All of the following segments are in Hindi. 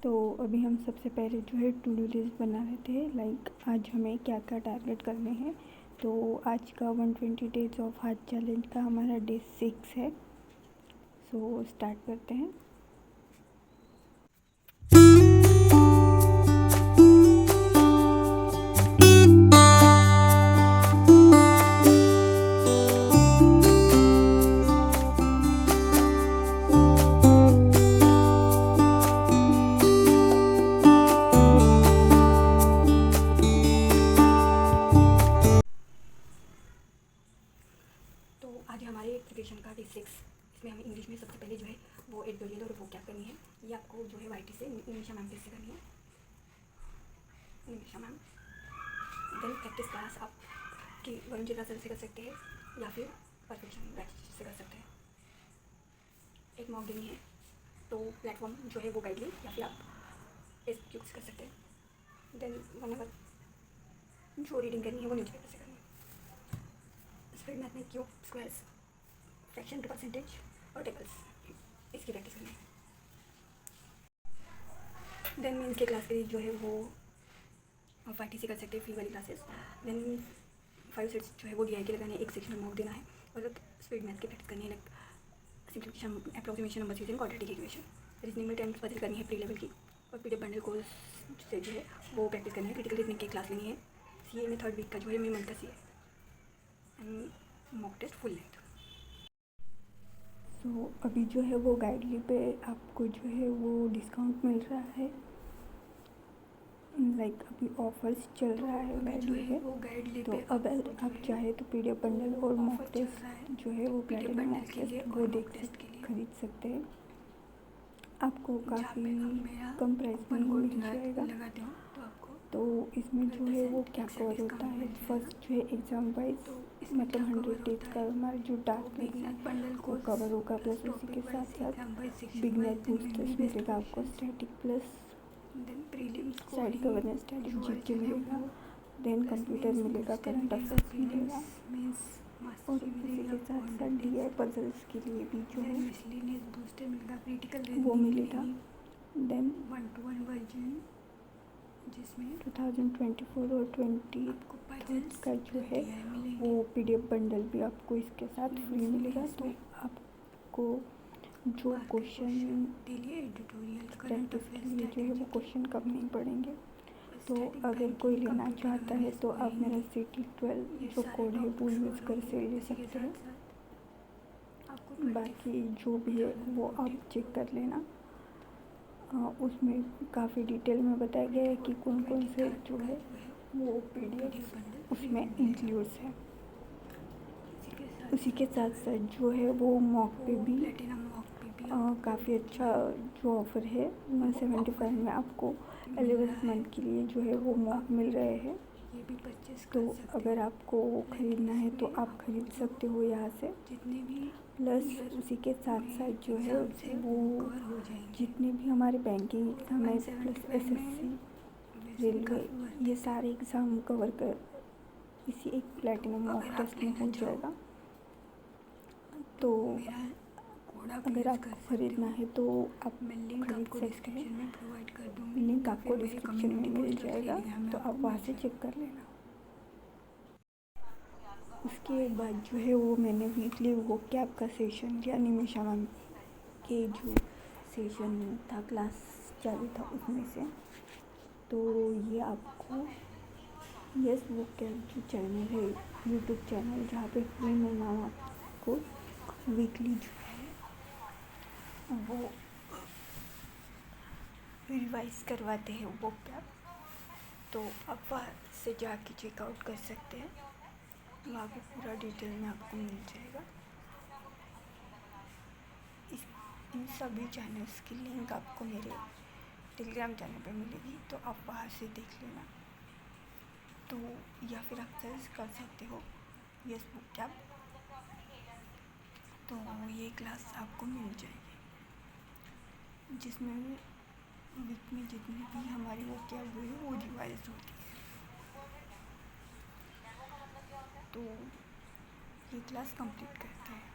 तो अभी हम सबसे पहले जो है टू डू लिस्ट बना रहे थे, लाइक आज हमें क्या क्या टारगेट करने हैं। तो आज का 120 डेज ऑफ हार्ट चैलेंज का हमारा डे 6 है। सो स्टार्ट करते हैं। तो आज हमारे प्रिपरेशन का डे 6। इसमें हमें इंग्लिश में सबसे पहले जो है वो एडिटोरियल और वो क्या करनी है, ये आपको जो है वाईटी से निमिषा मैम से करनी है। Nimisha ma'am. Then practice class आप कि वरुण चित्रा सर से कर सकते हैं या फिर परफेक्शन बैच से कर सकते हैं। एक मॉक देनी है, तो प्लेटफॉर्म जो है वो गाइडली या फिर आप एस क्यूज कर सकते हैं। देन 1 आवर जो रीडिंग करनी है वो न्यूज़पेपर से करनी है। स्पीड मैथ में cube, squares, fraction to percentage और टेबल्स, इसकी प्रैक्टिस करनी है। देन मीन्स के क्लास के लिए जो है वो आप वाईटी से कर सकते हैं, फ्री वाली क्लासेस। देन 5 सेट्स जो है वो DI के लगाने हैं, एक सेक्शन में मॉक देना है और स्पीड मैथ की प्रैक्टिस करनी है, like simplification, approximation, number series, quadratic equation. Reasoning में टर्म्स पजल करनी है प्री लेवल की, और PDF बंडल कोर्स से जो है वो प्रैक्टिस करनी है। क्रिटिकल रीजनिंग की क्लास लेनी है। CA में 3rd वीक का जो है मे मंथ का CA and mock test full length. तो अभी जो है वो गाइडली पे आपको जो है वो डिस्काउंट मिल रहा है, लाइक अभी ऑफर्स चल रहा है गाइडली पे। तो अब आप चाहे तो PDF बंडल और मॉक टेस्ट जो है वो प्लेटिनम मॉक टेस्ट वो खरीद सकते हैं। आपको काफ़ी कम प्राइस में मिल जाएगा। तो इसमें जो है वो क्या कवर होता है, फर्स्ट जो है एग्ज़ाम वाइज मतलब 100 डेज का हमारा जो टारगेट है वो कवर होगा, प्लस उसी के साथ साथ बिगनर बूस्टर्स मिलेगा आपको, static plus side governance, static GK मिलेगा, देन कंप्यूटर मिलेगा, करंट अफेयर्स मिलेगा, और इसी के साथ साथ DI पजल्स के लिए भी जो है वो मिलेगा। देन 1-to-1 वर्जन जिसमें 2024 और 20 का जो है वो PDF बंडल भी आपको इसके साथ फ्री मिलेगा। तो आपको जो क्वेश्चन प्रैक्टिस के लिए जो है वो क्वेश्चन कम नहीं पड़ेंगे। तो अगर कोई लेना चाहता है तो आप मेरा CT12 जो कोड है वो यूज़ कर से ले सकते हैं। बाकी जो भी है वो आप चेक कर लेना। उसमें काफ़ी डिटेल में बताया गया है कि कौन कौन से जो है वो PDF उसमें इंक्लूड्स है। उसी के साथ साथ जो है वो मॉक पे भी काफ़ी अच्छा जो ऑफ़र है, 175 में आपको 11th मंथ के लिए जो है वो मॉक मिल रहे हैं। तो अगर आपको खरीदना है तो आप खरीद सकते हो यहाँ से। प्लस उसी के साथ साथ जो है वो जितने भी हमारे बैंकिंग एग्ज़ाम है प्लस SSC, रेलवे, ये सारे एग्ज़ाम कवर कर इसी एक प्लेटिनम मॉक टेस्ट में हो जाएगा। तो अगर आपको खरीदना है तो आप खरीद सकते हैं, लिंक आपको डिस्क्रिप्शन में मिल जाएगा, तो आप वहाँ से चेक कर लेना। उसके बाद जो है वो मैंने वीकली वो कैब का सेशन लिया, निमिषा मैम के जो सेशन था क्लास चालू था उसमें से। तो ये आपको यस वो कैब जो चैनल है यूट्यूब चैनल जहाँ पे फ्री में मैम आपको वीकली जो है वो रिवाइज करवाते हैं वो कैब। तो आप वहाँ से जाके चेकआउट कर सकते हैं, वहाँ पे पूरा डिटेल में आपको मिल जाएगा। इन सभी चैनल्स की लिंक आपको मेरे टेलीग्राम चैनल पे मिलेगी, तो आप वहाँ से देख लेना। तो या फिर आप सर्च कर सकते हो यस बुक कैब, तो ये क्लास आपको मिल जाएगी, जिसमें वीक में जितनी भी हमारी वो कैब हुई वो रिवाइज होती है। तो ये क्लास कंप्लीट करते हैं।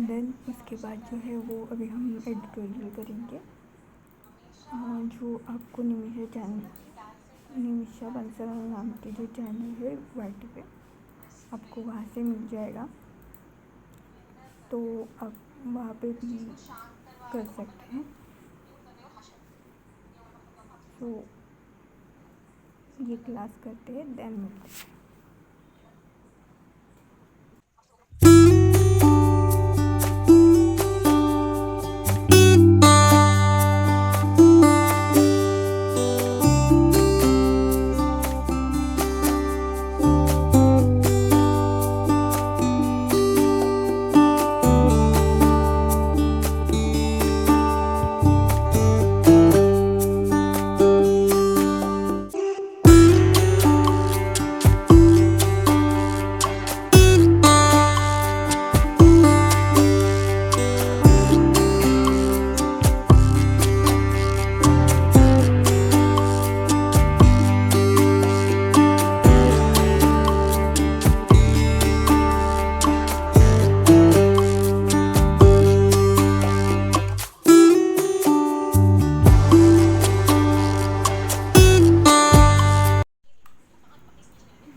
देन उसके बाद जो है वो अभी हम एडिटोरियल करेंगे। जो आपको निमिषा बंसल नाम के जो चैनल है YT पे आपको वहाँ से मिल जाएगा, तो आप वहाँ पे भी कर सकते हैं। तो ये क्लास करते हैं देन मिलते हैं।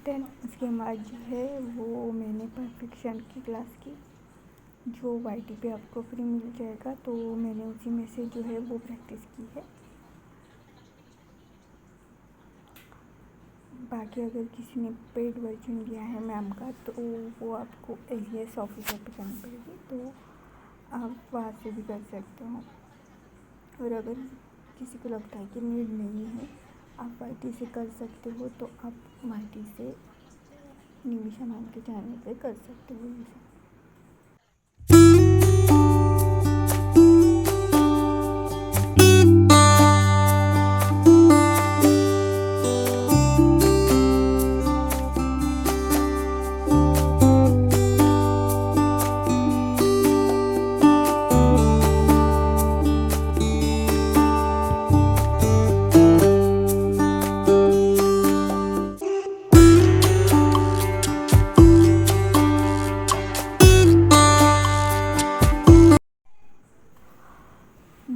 देन उसके बाद जो है वो मैंने परफेक्शन की क्लास की, जो YT पे आपको फ्री मिल जाएगा, तो मैंने उसी में से जो है वो प्रैक्टिस की है। बाकी अगर किसी ने पेड वर्जन लिया है मैम का, तो वो आपको AGS ऑफिसर पे करनी पड़ेगी, तो आप वहाँ से भी कर सकते हो। और अगर किसी को लगता है कि नीड नहीं है, आप YT से कर सकते हो, तो आप YT से निमिषा मैम के चैनल पे कर सकते हो ये सब।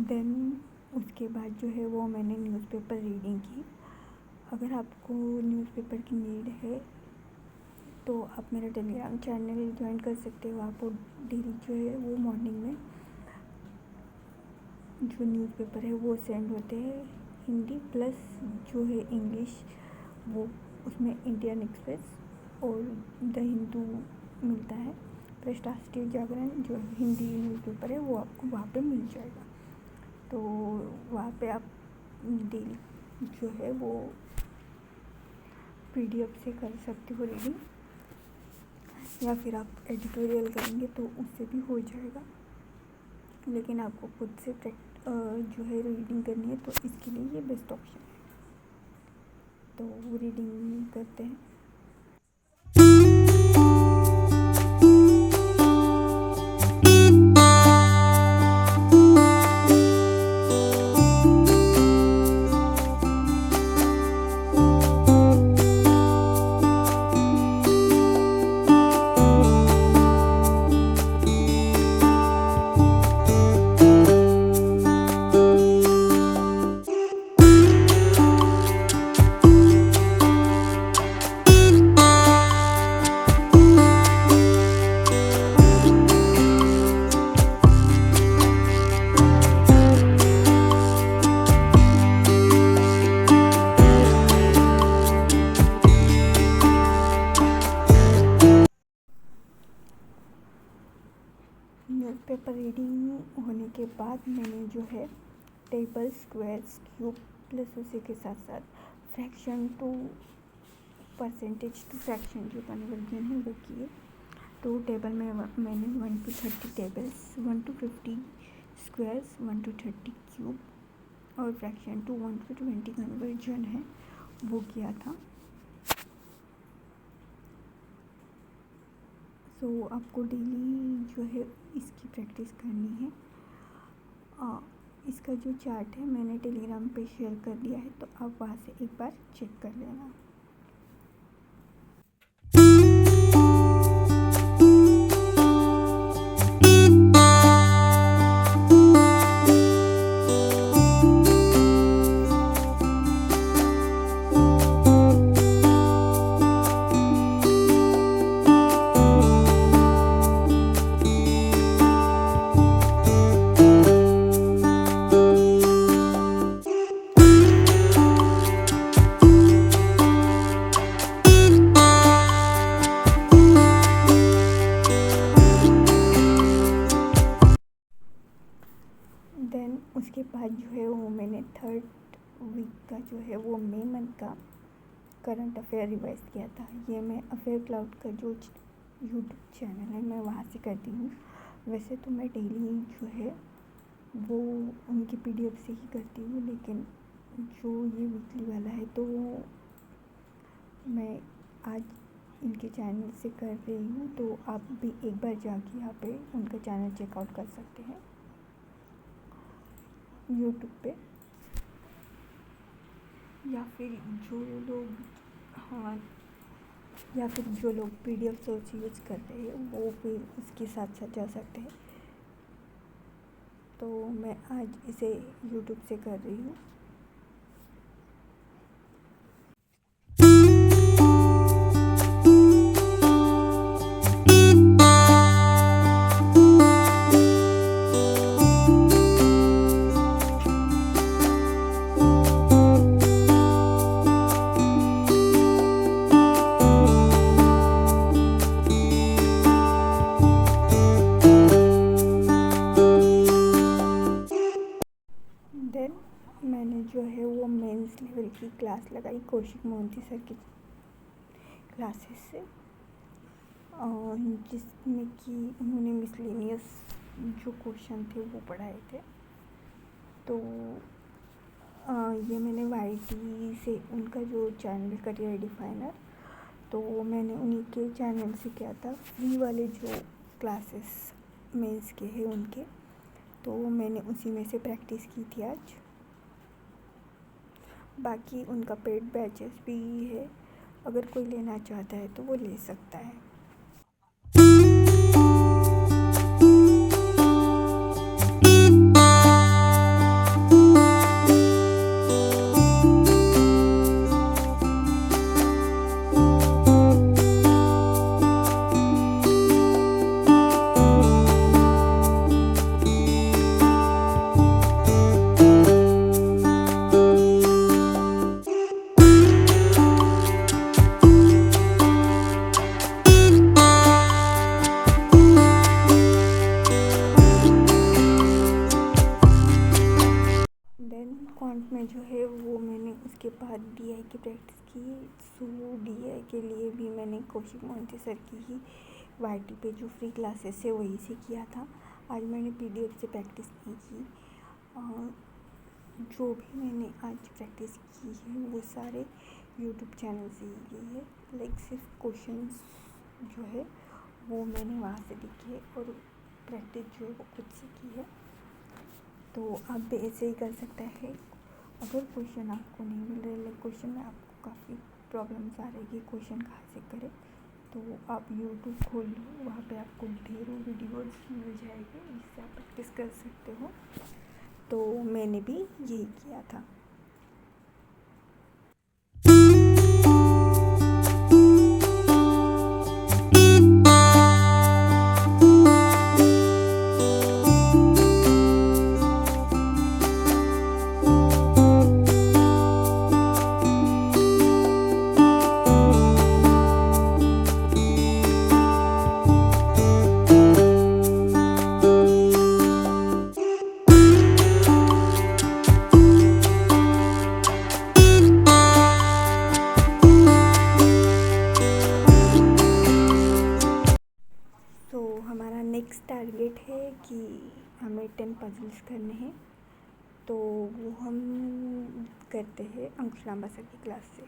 देन उसके बाद जो है वो मैंने न्यूज़पेपर रीडिंग की। अगर आपको न्यूज़पेपर की नीड है तो आप मेरा टेलीग्राम चैनल ज्वाइन कर सकते हो। आपको डेली जो है वो मॉर्निंग में जो न्यूज़पेपर है वो सेंड होते हैं, हिंदी प्लस जो है इंग्लिश, वो उसमें इंडियन एक्सप्रेस और द हिंदू मिलता है, प्लस राष्ट्रीय जागरण जो हिंदी न्यूज़पेपर है वो आपको वहाँ पे मिल जाएगा। तो वहाँ पे आप डेली जो है वो PDF से कर सकते हो रीडिंग, या फिर आप एडिटोरियल करेंगे तो उससे भी हो जाएगा, लेकिन आपको खुद से जो है रीडिंग करनी है, तो इसके लिए ये बेस्ट ऑप्शन है। तो रीडिंग करते हैं। न्यूज़पेपर रीडिंग होने के बाद मैंने जो है टेबल, स्क्वायर्स, क्यूब प्लस उसी के साथ साथ fraction to percentage to fraction जो कन्वर्जन है वो किए। तो टेबल में मैंने 1 to 30 tables, 1 to 50 squares, 1 to 30 cube और फ्रैक्शन टू 1 to 20 कन्वर्जन है वो किया था। सो आपको डेली जो है इसकी प्रैक्टिस करनी है। इसका जो चार्ट है मैंने टेलीग्राम पे शेयर कर दिया है, तो आप वहाँ से एक बार चेक कर लेना। बाद जो है वो मैंने 3rd वीक का जो है वो मई मंथ का करंट अफेयर रिवाइज किया था। ये मैं अफेयर क्लाउड का जो यूट्यूब चैनल है मैं वहाँ से करती हूँ। वैसे तो मैं डेली जो है वो उनकी PDF से ही करती हूँ, लेकिन जो ये वीकली वाला है तो मैं आज इनके चैनल से कर रही हूँ। तो आप भी एक बार जाके यहाँ पे उनका चैनल चेकआउट कर सकते हैं यूट्यूब पे, या फिर जो लोग PDF सोर्स यूज़ कर रहे हैं वो फिर उसके साथ साथ जा सकते हैं। तो मैं आज इसे यूट्यूब से कर रही हूँ। देन मैंने जो है वो मेंस लेवल की क्लास लगाई कौशिक मोहंती सर की क्लासेस से, जिसमें कि उन्होंने मिसलेनियस जो क्वेश्चन थे वो पढ़ाए थे। तो ये मैंने YT से उनका जो चैनल करियर डिफाइनर, तो मैंने उन्हीं के चैनल से किया था फ्री वाले जो क्लासेस मेंस के हैं उनके। तो मैंने उसी में से प्रैक्टिस की थी आज। बाकी उनका पेड बैचेस भी है, अगर कोई लेना चाहता है तो वो ले सकता है। क्वांट में जो है वो मैंने उसके बाद DI की प्रैक्टिस की। सो DI के लिए भी मैंने कौशिक मोहंती सर की ही YT पे जो फ्री क्लासेस है वही से किया था। आज मैंने PDF से प्रैक्टिस नहीं की। जो भी मैंने आज प्रैक्टिस की है वो सारे यूट्यूब चैनल से ही की है। लाइक सिर्फ क्वेश्चंस जो है वो मैंने वहाँ से लिखे है और प्रैक्टिस जो है वो खुद से की है। तो आप भी ऐसे ही कर सकते हैं। अगर क्वेश्चन आपको नहीं मिल रहे, लाइक क्वेश्चन में आपको काफ़ी प्रॉब्लम्स आ रही है क्वेश्चन कहाँ से करें, तो आप यूट्यूब खोल लो, वहाँ पे आपको ढेरों वीडियोज़ मिल जाएंगे जिससे आप प्रैक्टिस कर सकते हो। तो मैंने भी यही किया था। हमारा नेक्स्ट टारगेट है कि हमें 10 पजल्स करने हैं। तो वो हम करते हैं अंकुश लांबा सर की क्लास से,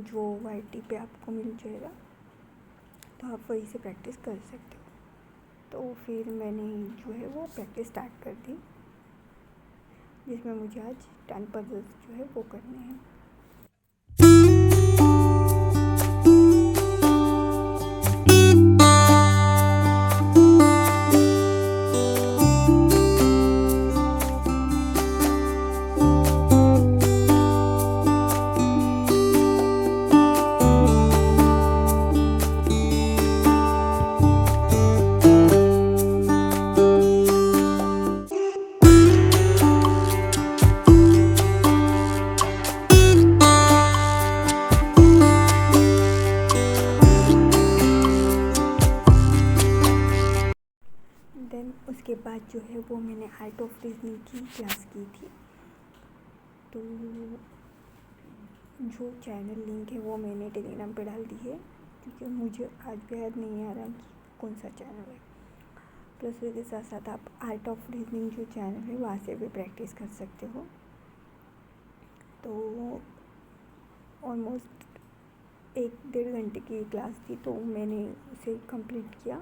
जो YT पे आपको मिल जाएगा, तो आप वहीं से प्रैक्टिस कर सकते हो। तो फिर मैंने जो है वो प्रैक्टिस स्टार्ट कर दी, जिसमें मुझे आज 10 पजल्स जो है वो करने हैं। देन उसके बाद जो है वो मैंने आर्ट ऑफ रीजनिंग की क्लास की थी। तो जो चैनल लिंक है वो मैंने टेलीग्राम पे डाल दी है, क्योंकि मुझे आज भी याद नहीं आ रहा कि कौन सा चैनल है। प्लस उसके साथ साथ आप आर्ट ऑफ रीजनिंग जो चैनल है वहाँ से भी प्रैक्टिस कर सकते हो। तो ऑलमोस्ट 1-1.5 घंटे की क्लास थी, तो मैंने उसे कंप्लीट किया।